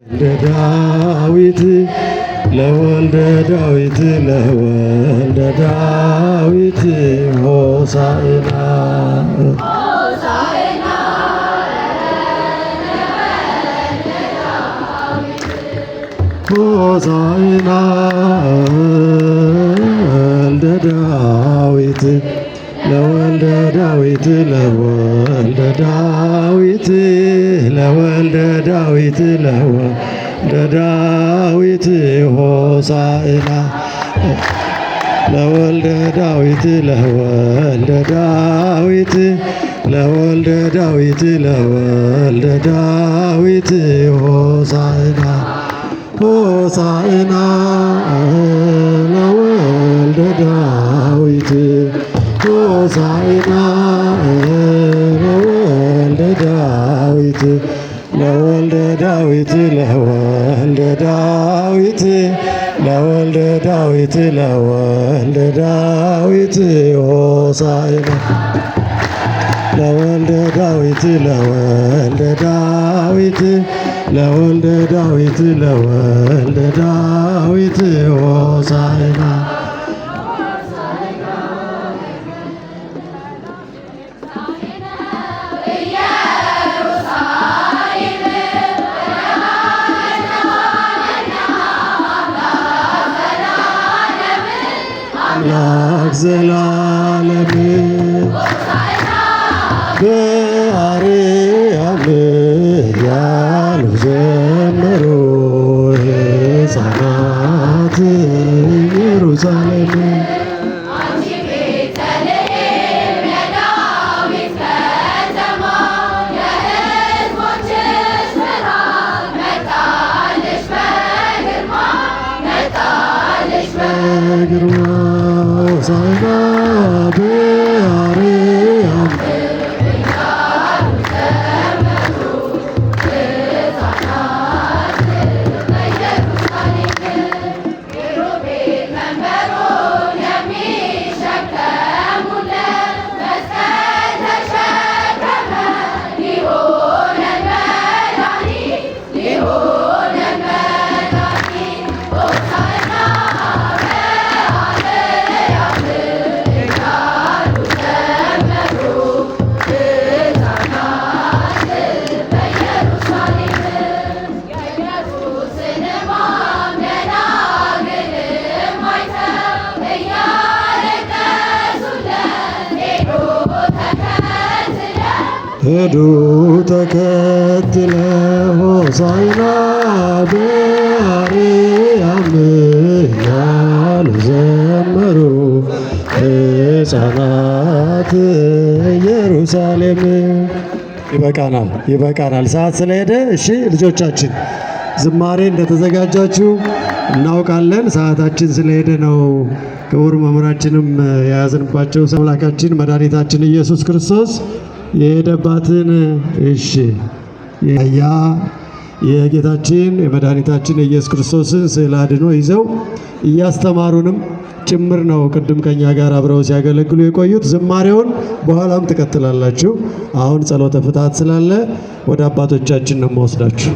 ለዳዊት ለወልደ ዳዊት ለወልደ ዳዊት ሆሳዕና ሆሳዕና ወልደ ዳዊት ለወልደ ዳዊት ለወልደ ዳዊት ለወልደ ዳዊት ለወልደ ዳዊት ሆሳዕና ለወልደ ዳዊት ለወልደ ዳዊት ለወልደ ዳዊት ለወልደ ዳዊት ሆሳዕና ሆሳዕና ለወልደ ዳዊት ሆሳዕና ለወልደ ዳዊት ለወልደ ዳዊት ለወልደ ዳዊት ለወልደ ዳዊት ለወልደ ዳዊት ሆሳዕና ለወልደ ዳዊት ለወልደ ዳዊት ለወልደ ዳዊት ለወልደ ዳዊት ሆሳዕና አምላክ ዘላለም በአርያም ያሉ ዘመሩ ሕፃናት ኢየሩሳሌም ግርማ ሆሳዕና በአርያም ሄዱ ተከትለ ሆሳዕና በአርያም ያሉ ዘመሩ ሕፃናት ኢየሩሳሌም። ይበቃናል፣ ይበቃናል። ሰዓት ስለሄደ እሺ ልጆቻችን ዝማሬ እንደተዘጋጃችሁ እናውቃለን። ሰዓታችን ስለሄደ ነው። ክቡር መምህራችንም የያዝንባቸው አምላካችን መድኃኒታችን ኢየሱስ ክርስቶስ የሄደባትን እሺ ያ የጌታችን የመድኃኒታችን የኢየሱስ ክርስቶስን ስዕለ አድኅኖ ይዘው እያስተማሩንም ጭምር ነው ቅድም ከኛ ጋር አብረው ሲያገለግሉ የቆዩት። ዝማሬውን በኋላም ትቀጥላላችሁ። አሁን ጸሎተ ፍትሐት ስላለ ወደ አባቶቻችን ነው የምወስዳችሁ።